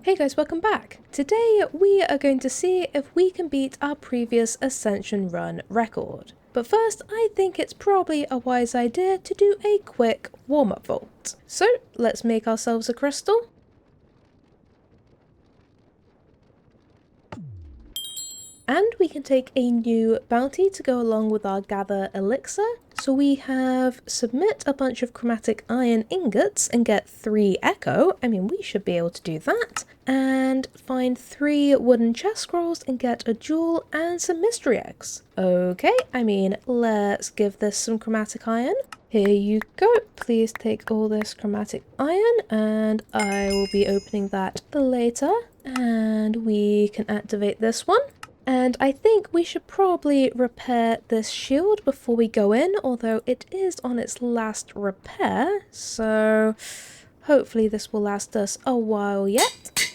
Hey guys, welcome back! Today we are going to see if we can beat our previous Ascension run record. But first, I think it's probably a wise idea to do a quick warm-up vault. So let's make ourselves a crystal. And we can take a new bounty to go along with our gather elixir. So we have submit a bunch of chromatic iron ingots and get 3 echo. I mean, we should be able to do that. And find 3 wooden chest scrolls and get a jewel and some mystery eggs. Okay, I mean, let's give this some chromatic iron. Here you go. Please take all this chromatic iron and I will be opening that later. And we can activate this one. And I think we should probably repair this shield before we go in, although it is on its last repair, so hopefully this will last us a while yet.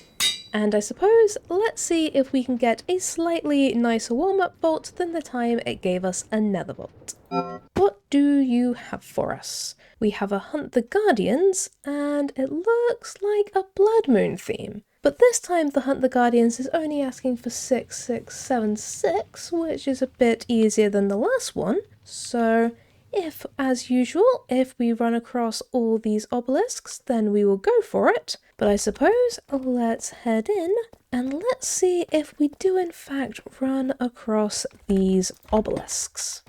And I suppose let's see if we can get a slightly nicer warm-up vault than the time it gave us a nether vault. What do you have for us? We have a Hunt the Guardians, and it looks like a Blood Moon theme. But this time the Hunt the Guardians is only asking for 6676, which is a bit easier than the last one. So if, as usual, if we run across all these obelisks, then we will go for it. But I suppose let's head in and let's see if we do in fact run across these obelisks.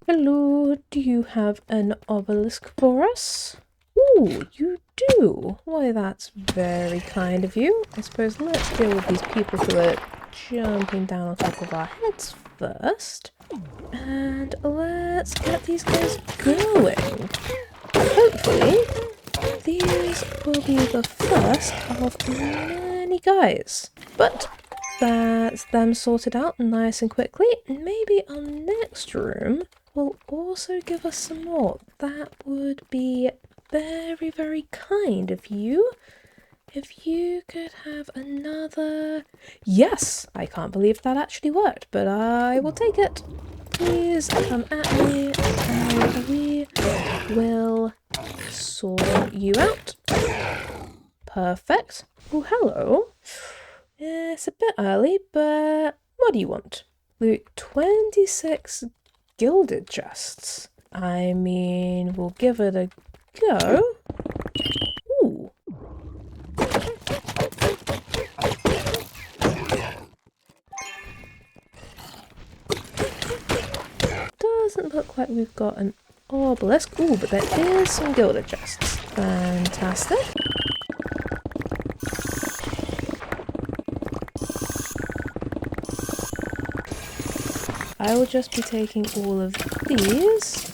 Hello, do you have an obelisk for us? Ooh, you do. Why, that's very kind of you. I suppose let's deal with these people who are jumping down on top of our heads first. And let's get these guys going. Hopefully, these will be the first of many guys. But that's them sorted out nice and quickly. Maybe our next room will also give us some more. That would be very, very kind of you. If you could have another... Yes! I can't believe that actually worked, but I will take it. Please come at me and we will sort you out. Perfect. Oh, hello. It's a bit early, but what do you want? Loot 26 gilded chests. I mean, we'll give it a go. Ooh. Doesn't look like we've got an obelisk. Ooh, but there is some gilded chests. Fantastic. I will just be taking all of these.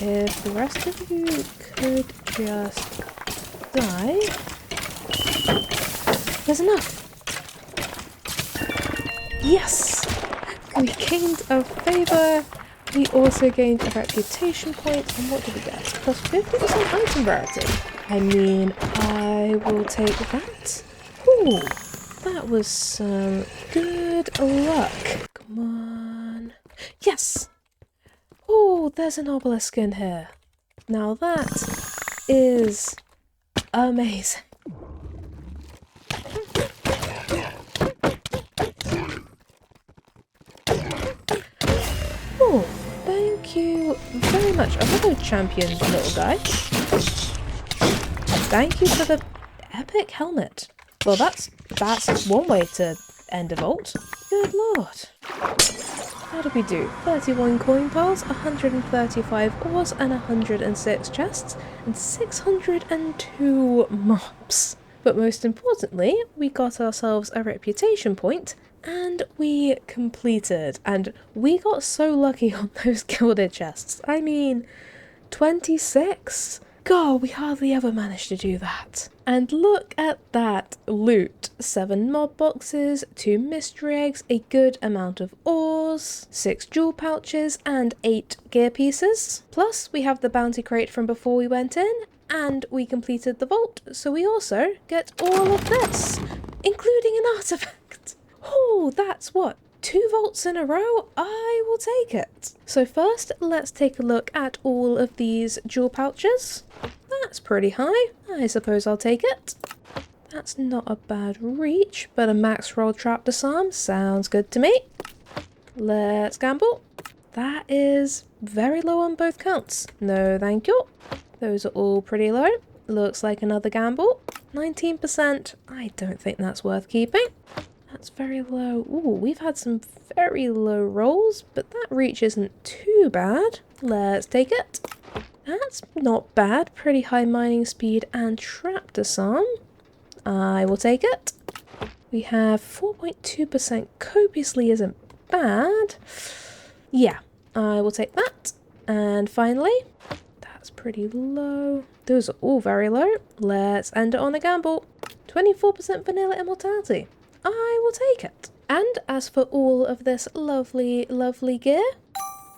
If the rest of you could just die. There's enough. Yes! We gained a favour. We also gained a reputation point. And what did we get? Plus 50% item rarity. I mean, I will take that. Ooh, that was some good luck. Come on. Yes! Oh, there's an obelisk in here. Now that is amazing. Oh, thank you very much. Oh, hello, champion little guy. Thank you for the epic helmet. Well, that's one way to end a vault. Good lord. How did we do? 31 coin piles, 135 ores and 106 chests, and 602 mobs. But most importantly, we got ourselves a reputation point, and we completed. And we got so lucky on those gilded chests. I mean, 26? God, we hardly ever managed to do that. And look at that loot. 7 mob boxes, 2 mystery eggs, a good amount of ores, 6 jewel pouches, and 8 gear pieces. Plus, we have the bounty crate from before we went in, and we completed the vault, so we also get all of this, including an artifact. Oh, that's what? 2 vaults in a row? I will take it. So first, let's take a look at all of these jewel pouches. That's pretty high. I suppose I'll take it. That's not a bad reach, but a max roll trap disarm sounds good to me. Let's gamble. That is very low on both counts. No, thank you. Those are all pretty low. Looks like another gamble. 19%. I don't think that's worth keeping. That's very low. Ooh, we've had some very low rolls, but that reach isn't too bad. Let's take it. That's not bad. Pretty high mining speed and trap disarm. I will take it. We have 4.2%. Copiously isn't bad. Yeah, I will take that. And finally, that's pretty low. Those are all very low. Let's end it on a gamble. 24% vanilla immortality. I will take it. And as for all of this lovely, lovely gear,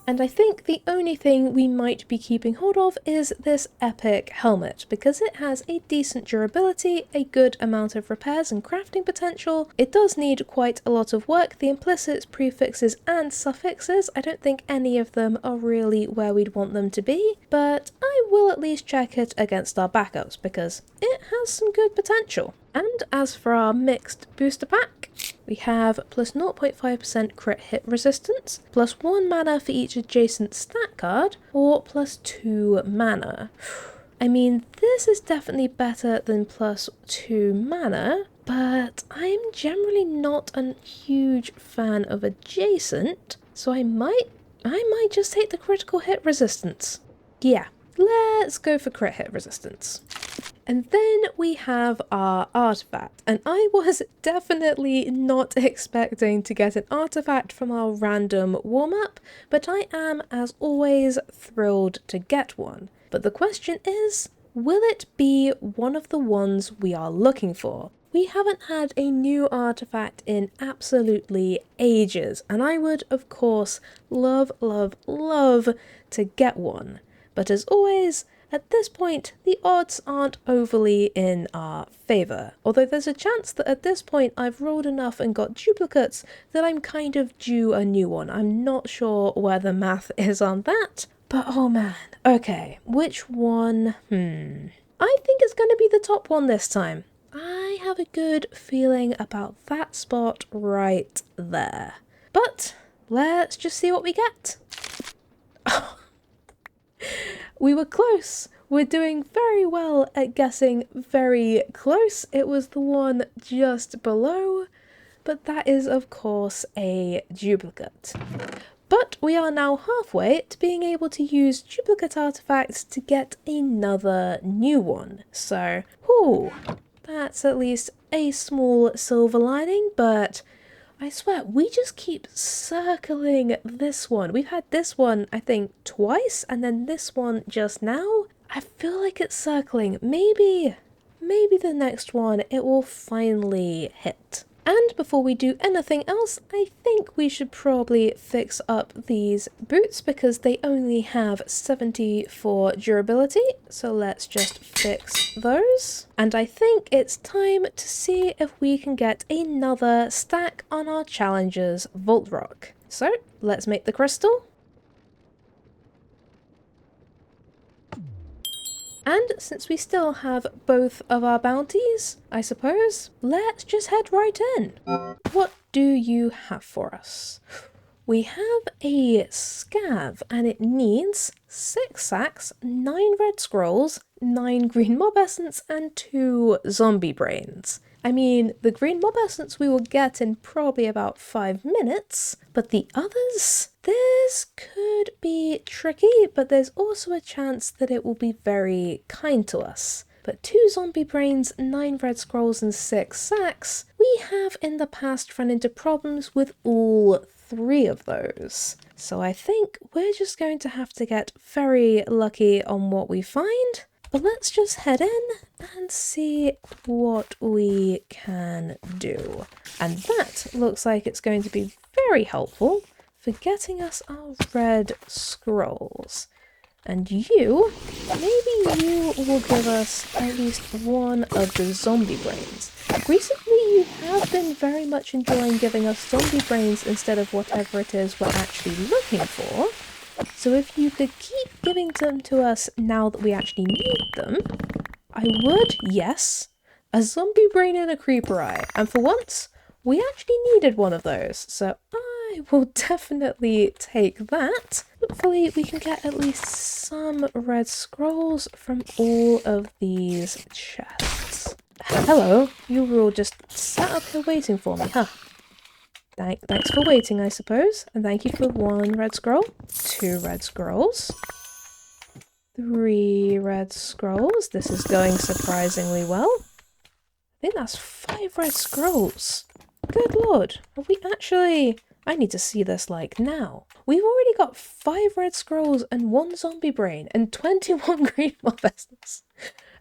and I think the only thing we might be keeping hold of is this epic helmet, because it has a decent durability, a good amount of repairs and crafting potential. It does need quite a lot of work. The implicits, prefixes and suffixes, I don't think any of them are really where we'd want them to be, but I will at least check it against our backups because it has some good potential. And as for our mixed booster pack, we have plus 0.5% crit hit resistance, plus 1 mana for each adjacent stat card, or plus 2 mana. I mean, this is definitely better than plus 2 mana, but I'm generally not a huge fan of adjacent, so I might just take the critical hit resistance. Yeah, let's go for crit hit resistance. And then we have our artifact, and I was definitely not expecting to get an artifact from our random warm-up, but I am, as always, thrilled to get one. But the question is, will it be one of the ones we are looking for? We haven't had a new artifact in absolutely ages, and I would, of course, love, love, love to get one. But as always, at this point, the odds aren't overly in our favour, although there's a chance that at this point I've rolled enough and got duplicates that I'm kind of due a new one. I'm not sure where the math is on that, but oh man. Okay, which one? I think it's going to be the top one this time. I have a good feeling about that spot right there. But let's just see what we get. We were close. We're doing very well at guessing very close. It was the one just below, but that is of course a duplicate. But we are now halfway to being able to use duplicate artifacts to get another new one. So, whew, that's at least a small silver lining, but I swear, we just keep circling this one. We've had this one, I think, twice, and then this one just now. I feel like it's circling. Maybe the next one, it will finally hit. And before we do anything else, I think we should probably fix up these boots because they only have 74 durability. So let's just fix those. And I think it's time to see if we can get another stack on our challenger's Vault Rock. So let's make the crystal. And since we still have both of our bounties, I suppose, let's just head right in. What do you have for us? We have a scav and it needs 6 sacks, 9 red scrolls, 9 green mob essence and 2 zombie brains. I mean, the green mob essence we will get in probably about 5 minutes, but the others, this could be tricky, but there's also a chance that it will be very kind to us. But 2 zombie brains, 9 red scrolls and 6 sacks, we have in the past run into problems with all 3 of those. So I think we're just going to have to get very lucky on what we find. But let's just head in and see what we can do. And that looks like it's going to be very helpful for getting us our red scrolls. And you, maybe you will give us at least one of the zombie brains. Recently you have been very much enjoying giving us zombie brains instead of whatever it is we're actually looking for. So if you could keep giving them to us now that we actually need them, I would, yes, a zombie brain and a creeper eye. And for once, we actually needed one of those, so I will definitely take that. Hopefully we can get at least some red scrolls from all of these chests. Hello, you were all just sat up here waiting for me, huh? Thanks for waiting, I suppose. And thank you for 1 red scroll, 2 red scrolls, 3 red scrolls. This is going surprisingly well. I think that's 5 red scrolls. Good lord, are we actually... I need to see this like now. We've already got 5 red scrolls and 1 zombie brain and 21 green mob essence.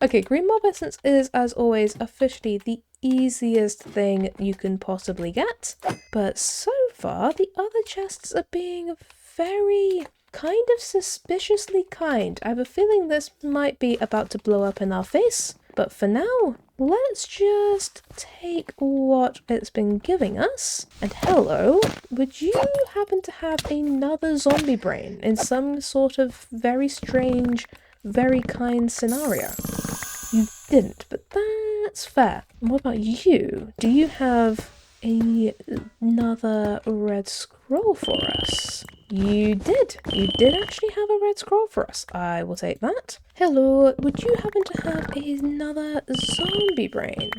Okay, green mob essence is, as always, officially the easiest thing you can possibly get. But so far, the other chests are being very... kind of suspiciously kind. I have a feeling this might be about to blow up in our face. But for now, let's just take what it's been giving us. And hello, would you happen to have another zombie brain in some sort of very strange, very kind scenario? You didn't, but that's fair. And what about you? Do you have another red scroll for us? You did. You did actually have a red scroll for us. I will take that. Hello, would you happen to have another zombie brain?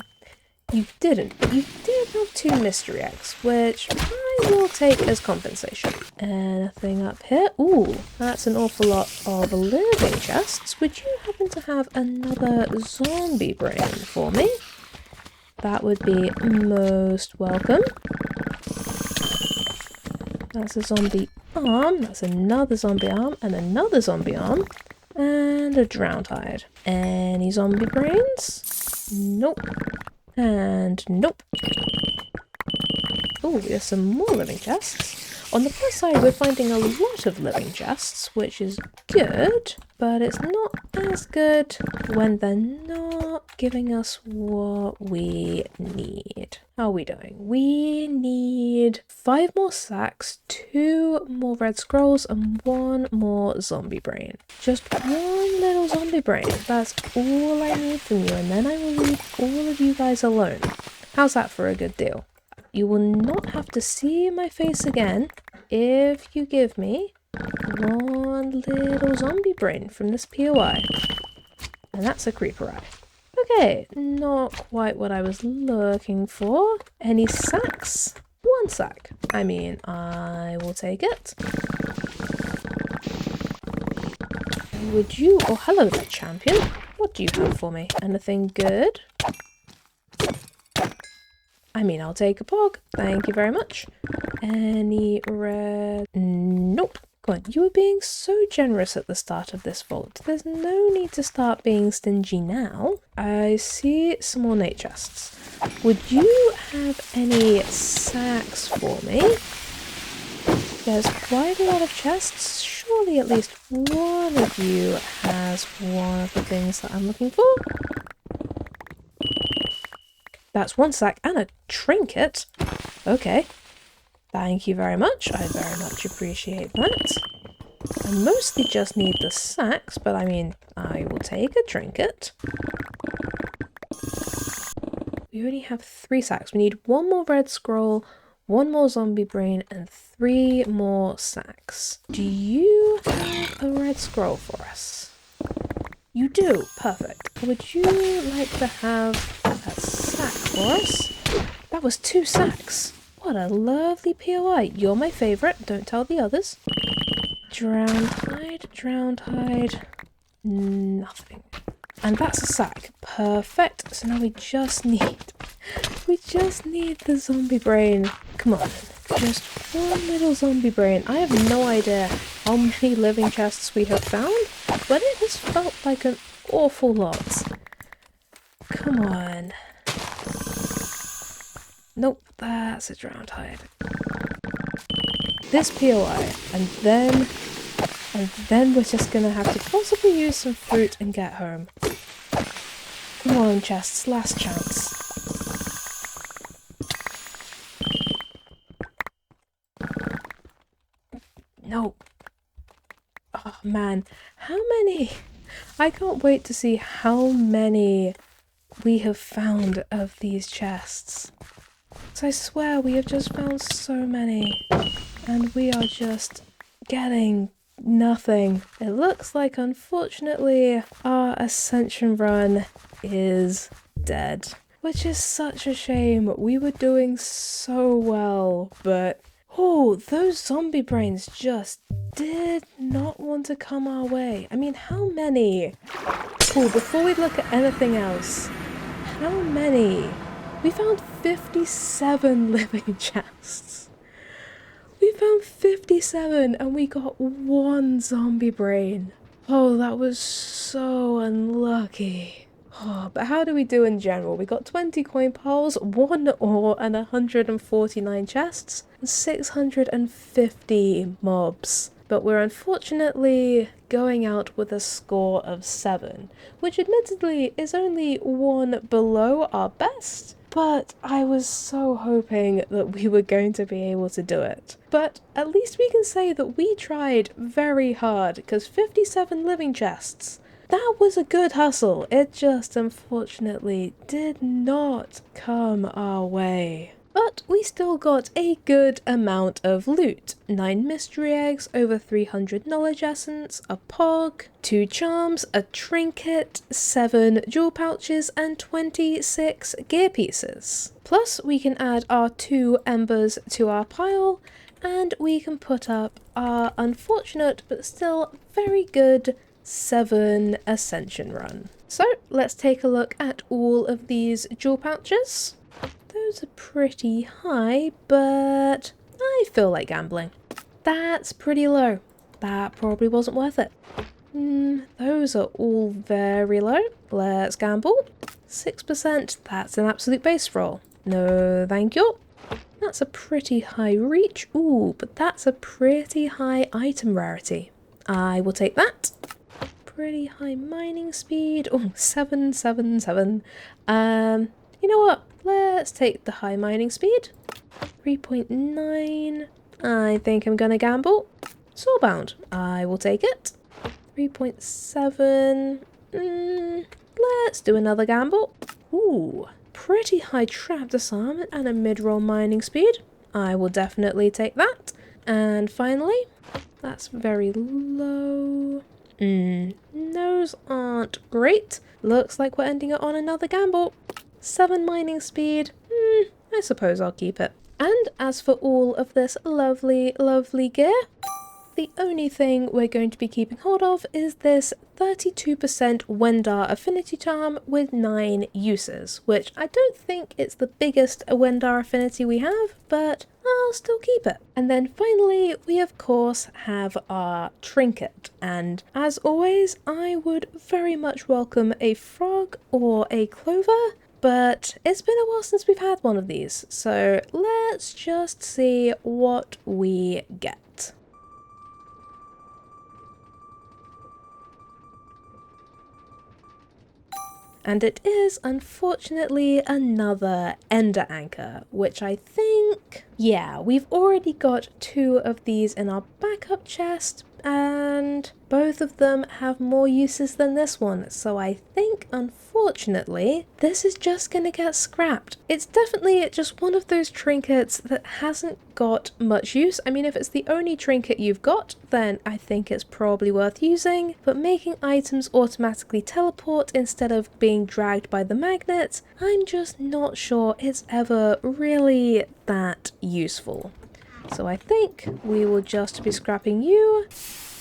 You didn't, but you did have 2 mystery eggs, which I will take as compensation. Anything up here? Ooh, that's an awful lot of living chests. Would you happen to have another zombie brain for me? That would be most welcome. That's a zombie arm, that's another zombie arm, and another zombie arm, and a drowned hide. Any zombie brains? Nope. And nope. Oh, there's some more living chests. On the plus side, we're finding a lot of living chests, which is good, but it's not as good when they're not giving us what we need. How are we doing? We need 5 more sacks, 2 more red scrolls, and 1 more zombie brain. Just 1 little zombie brain. That's all I need from you, and then I will leave all of you guys alone. How's that for a good deal? You will not have to see my face again if you give me 1 little zombie brain from this POI. And that's a creeper eye. Okay, not quite what I was looking for. Any sacks? 1 sack. I mean, I will take it. Would you... Oh, hello there, champion. What do you have for me? Anything good? I mean, I'll take a pog. Thank you very much. Any red... Nope. Come on, you were being so generous at the start of this vault. There's no need to start being stingy now. I see some more nate chests. Would you have any sacks for me? There's quite a lot of chests. Surely at least one of you has one of the things that I'm looking for. That's 1 sack and a trinket. Okay. Thank you very much. I very much appreciate that. I mostly just need the sacks, but I mean, I will take a trinket. We already have 3 sacks. We need 1 more red scroll, 1 more zombie brain, and 3 more sacks. Do you have a red scroll for us? You do. Perfect. Would you like to have a sack for us? That was 2 sacks. What a lovely POI. You're my favourite. Don't tell the others. Drowned hide. Nothing. And that's a sack. Perfect. So now we just need the zombie brain. Come on. Just 1 little zombie brain. I have no idea how many living chests we have found, but it has felt like an awful lot. Come on. Nope, that's a drowned hide. This POI, and then And then we're just gonna have to possibly use some fruit and get home. Come on, chests, last chance. No. Oh man, how many? I can't wait to see how many we have found of these chests. So I swear we have just found so many. And we are just getting nothing. It looks like, unfortunately, our Ascension run is dead. Which is such a shame. We were doing so well, but... oh, those zombie brains just did not want to come our way. I mean, how many? Oh, before we look at anything else, how many? We found 57 living chests. We found 57 and we got one zombie brain. Oh, that was so unlucky. Oh, but how do we do in general? We got 20 coin piles, 1 ore and 149 chests, and 650 mobs. But we're unfortunately going out with a score of 7, which admittedly is only 1 below our best. But I was so hoping that we were going to be able to do it. But at least we can say that we tried very hard, because 57 living chests, that was a good hustle. It just unfortunately did not come our way. But we still got a good amount of loot. 9 mystery eggs, over 300 knowledge essence, a pog, 2 charms, a trinket, 7 jewel pouches, and 26 gear pieces. Plus we can add our 2 embers to our pile, and we can put up our unfortunate but still very good 7 Ascension run. So let's take a look at all of these jewel pouches. Those are pretty high, but I feel like gambling. That's pretty low. That probably wasn't worth it. Those are all very low. Let's gamble. 6%, that's an absolute base roll. No, thank you. That's a pretty high reach. Ooh, but that's a pretty high item rarity. I will take that. Pretty high mining speed. Oh, 777. You know what? Let's take the high mining speed. 3.9. I think I'm gonna gamble. Soulbound. I will take it. 3.7. Let's do another gamble. Ooh, pretty high trap disarmament and a mid-roll mining speed. I will definitely take that. And finally, that's very low. Those aren't great. Looks like we're ending it on another gamble. 7 mining speed. I suppose I'll keep it. And as for all of this lovely, lovely gear, the only thing we're going to be keeping hold of is this 32% Wendar affinity charm with 9 uses, which I don't think it's the biggest Wendar affinity we have, but I'll still keep it. And then finally, we of course have our trinket. And as always, I would very much welcome a frog or a clover, but it's been a while since we've had one of these, so let's just see what we get. And it is, unfortunately, another ender anchor, which I think... yeah, we've already got 2 of these in our backup chest, and both of them have more uses than this one, so I think, unfortunately, this is just gonna get scrapped. It's definitely just one of those trinkets that hasn't got much use. I mean, if it's the only trinket you've got, then I think it's probably worth using, but making items automatically teleport instead of being dragged by the magnet, I'm just not sure it's ever really that useful. So I think we will just be scrapping you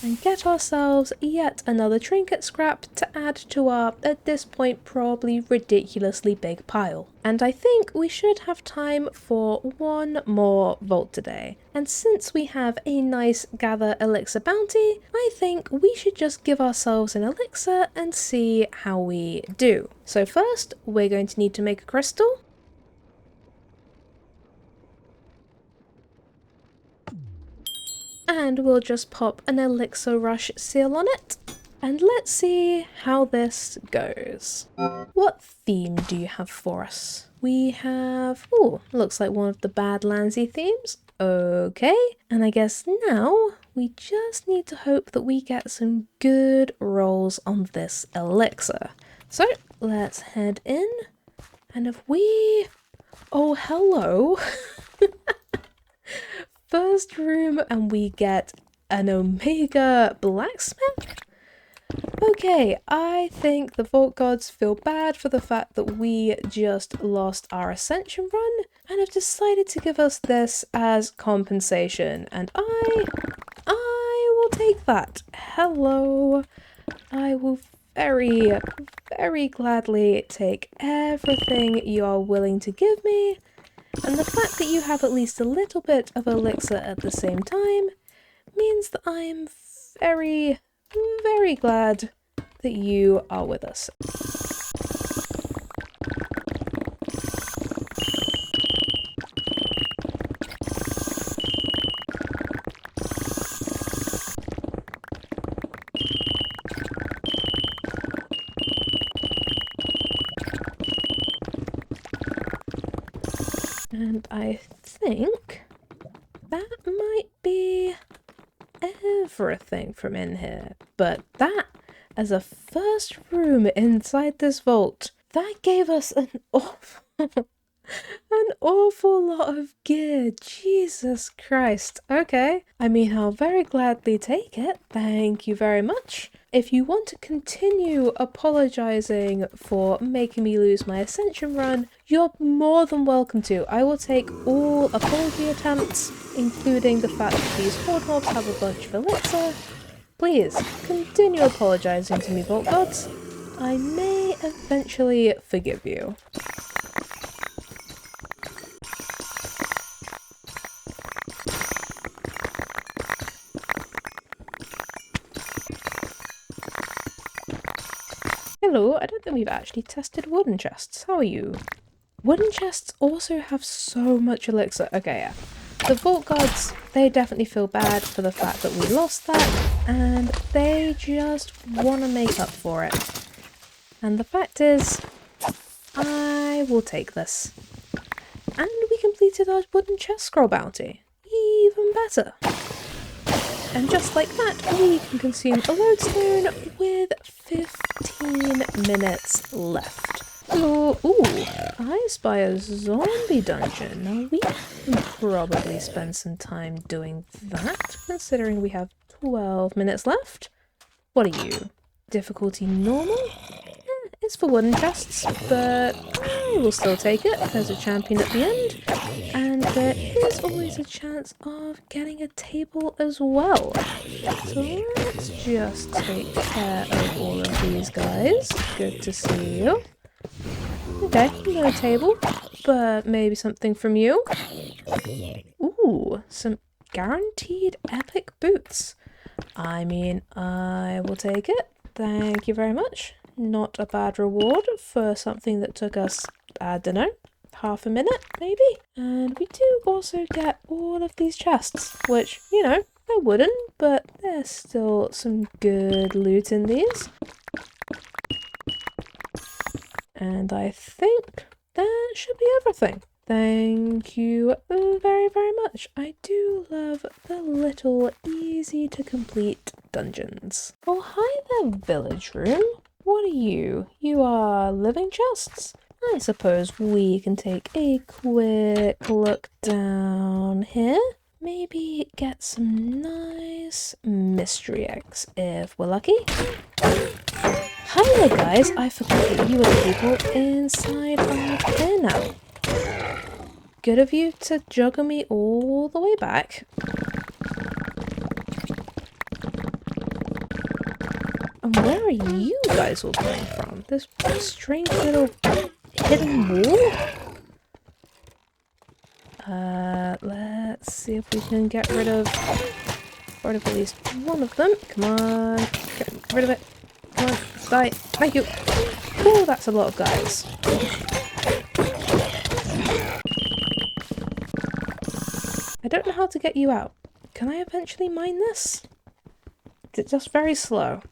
and get ourselves yet another trinket scrap to add to our, at this point, probably ridiculously big pile. And I think we should have time for one more vault today. And since we have a nice gather elixir bounty, I think we should just give ourselves an elixir and see how we do. So first, we're going to need to make a crystal. and we'll just pop an Elixir Rush seal on it. And let's see how this goes. What theme do you have for us? We have, oh, looks like one of the Badlandsy themes. Okay, and I guess now we just need to hope that we get some good rolls on this elixir. So let's head in, and if we, oh hello, first room, and we get an Omega Blacksmith? Okay, I think the Vault Gods feel bad for the fact that we just lost our Ascension run and have decided to give us this as compensation, and I will take that. Hello. I will very gladly take everything you are willing to give me, and the fact that you have at least a little bit of elixir at the same time means that I am very glad that you are with us. And I think that might be everything from in here, but that, as a first room inside this vault, that gave us an awful lot of gear. Jesus Christ. Okay, I mean, I'll very gladly take it. Thank you very much. If you want to continue apologizing for making me lose my Ascension run, you're more than welcome to. I will take all apology attempts, including the fact that these horde mobs have a bunch of elixir. Please, continue apologizing to me, Vault Gods. I may eventually forgive you. Hello, I don't think we've actually tested wooden chests. How are you? Wooden chests also have so much elixir. Okay, yeah. The Vault Gods, they definitely feel bad for the fact that we lost that, and they just want to make up for it. And the fact is, I will take this. And we completed our wooden chest scroll bounty. Even better. And just like that, we can consume a lodestone with 15 minutes left. Hello. Ooh, I spy a zombie dungeon. Now we can probably spend some time doing that, considering we have 12 minutes left. What are you? Difficulty normal? It's for wooden chests, but I will still take it. There's a champion at the end, and there is always a chance of getting a table as well. So let's just take care of all of these guys. Good to see you. Okay, no table, but maybe something from you. Ooh, some guaranteed epic boots. I mean, I will take it. Thank you very much. Not a bad reward for something that took us, I don't know, half a minute maybe. And we do also get all of these chests, which, you know, they're wooden, but there's still some good loot in these. And I think that should be everything. Thank you very much. I do love the little easy to complete dungeons. Oh, hi there, village room. What are you? You are living chests? I suppose we can take a quick look down here. Maybe get some nice mystery eggs if we're lucky. Hi there guys, I forgot that you were the people inside of here now. Good of you to juggle me all the way back. And where are you guys all coming from? This strange little hidden wall? Let's see if we can get rid of at least one of them. Come on, get rid of it. Come on, die. Thank you. Oh, that's a lot of guys. I don't know how to get you out. Can I eventually mine this? Is it just very slow?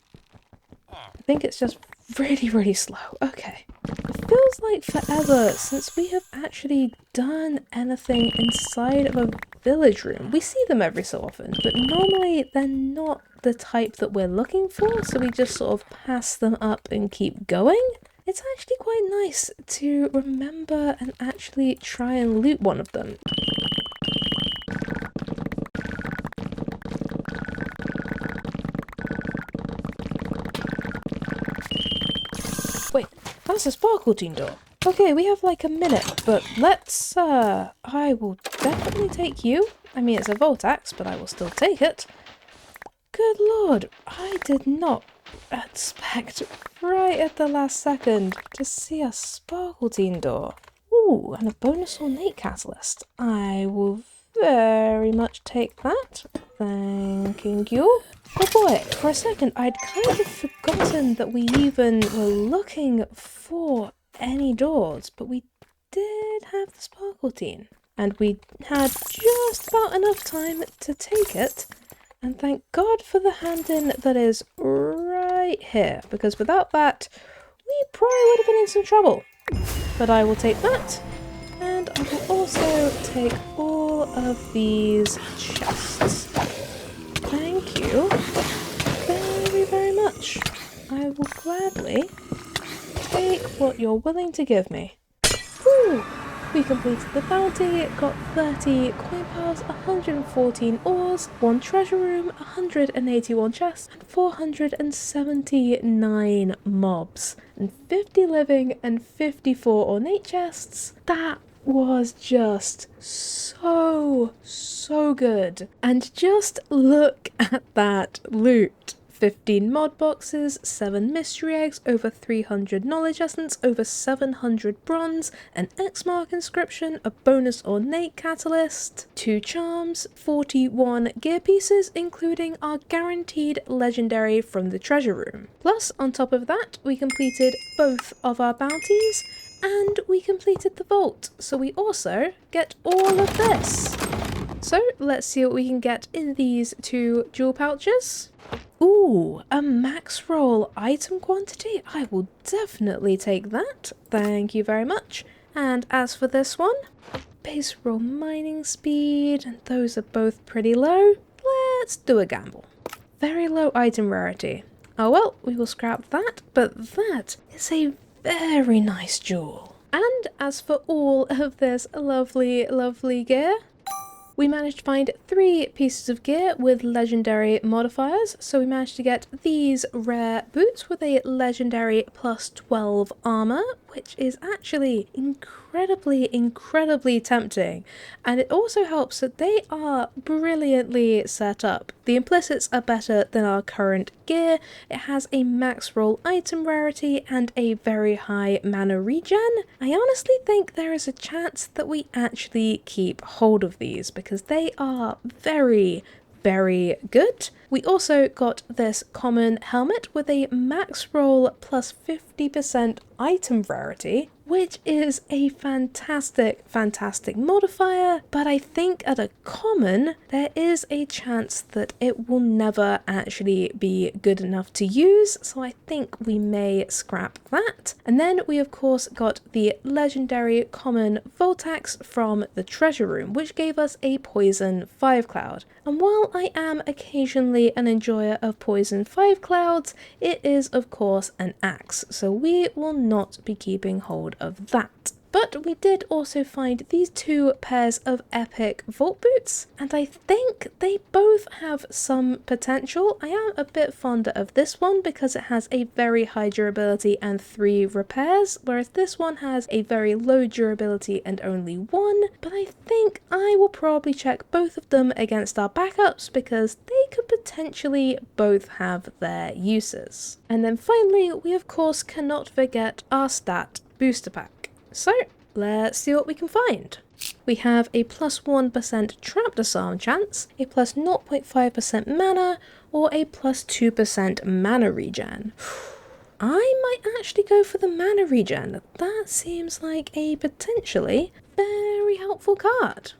I think it's just really, really slow. Okay. It feels like forever since we have actually done anything inside of a village room. We see them every so often, but normally they're not the type that we're looking for, so we just sort of pass them up and keep going. It's actually quite nice to remember and actually try and loot one of them. Wait, that's a sparkle team door. Okay, we have like a minute, but let's, I will definitely take you. I mean, it's a Volt Axe, but I will still take it. Good lord, I did not expect right at the last second to see a sparkle team door. Ooh, and a bonus ornate catalyst. I will very much take that. Thanking you. Oh boy, for a second I'd kind of forgotten that we even were looking for any doors, but we did have the sparkle team. And we had just about enough time to take it. And thank God for the hand-in that is right here, because without that, we probably would have been in some trouble. But I will take that, and I will also take all of these chests. Thank you very, very much. I will gladly take what you're willing to give me. Woo! We completed the bounty, got 30 coin piles, 114 ores, 1 treasure room, 181 chests, and 479 mobs, and 50 living and 54 ornate chests. That was just so good. And just look at that loot. 15 mod boxes, 7 mystery eggs, over 300 knowledge essence, over 700 bronze, an X mark inscription, a bonus ornate catalyst, 2 charms, 41 gear pieces, including our guaranteed legendary from the treasure room. Plus, on top of that, we completed both of our bounties, and we completed the vault, so we also get all of this. So let's see what we can get in these 2 jewel pouches. Ooh, a max roll item quantity? I will definitely take that. Thank you very much. And as for this one, base roll mining speed, and those are both pretty low. Let's do a gamble. Very low item rarity. Oh well, we will scrap that, but that is a very nice jewel. And as for all of this lovely, lovely gear, we managed to find 3 pieces of gear with legendary modifiers. So we managed to get these rare boots with a legendary plus 12 armor, which is actually incredibly tempting. And it also helps that they are brilliantly set up. The implicits are better than our current gear. It has a max roll item rarity and a very high mana regen. I honestly think there is a chance that we actually keep hold of these because they are very good. We also got this common helmet with a max roll plus 50% item rarity, which is a fantastic modifier, but I think at a common, there is a chance that it will never actually be good enough to use, so I think we may scrap that. And then we of course got the legendary common Volt Axe from the treasure room, which gave us a poison 5 cloud. And while I am occasionally an enjoyer of poison 5 clouds, it is of course an axe, so we will not be keeping hold of that. But we did also find these 2 pairs of epic vault boots, and I think they both have some potential. I am a bit fonder of this one because it has a very high durability and 3 repairs, whereas this one has a very low durability and only 1, but I think I will probably check both of them against our backups because they could potentially both have their uses. And then finally, we of course cannot forget our stat booster pack. So, let's see what we can find. We have a plus 1% trap disarm chance, a plus 0.5% mana, or a plus 2% mana regen. I might actually go for the mana regen. That seems like a potentially very helpful card.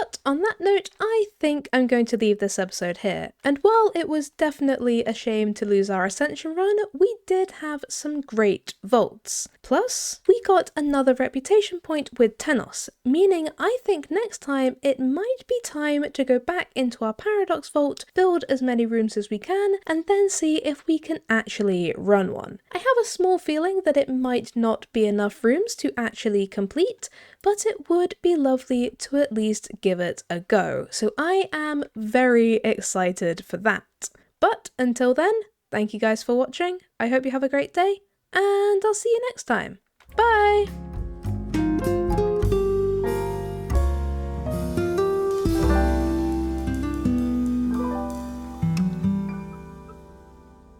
But on that note, I think I'm going to leave this episode here. And while it was definitely a shame to lose our Ascension run, we did have some great vaults. Plus, we got another reputation point with Tenos, meaning I think next time it might be time to go back into our Paradox Vault, build as many rooms as we can, and then see if we can actually run one. I have a small feeling that it might not be enough rooms to actually complete, but it would be lovely to at least give it a go. So I am very excited for that. But until then, thank you guys for watching. I hope you have a great day, and I'll see you next time. Bye!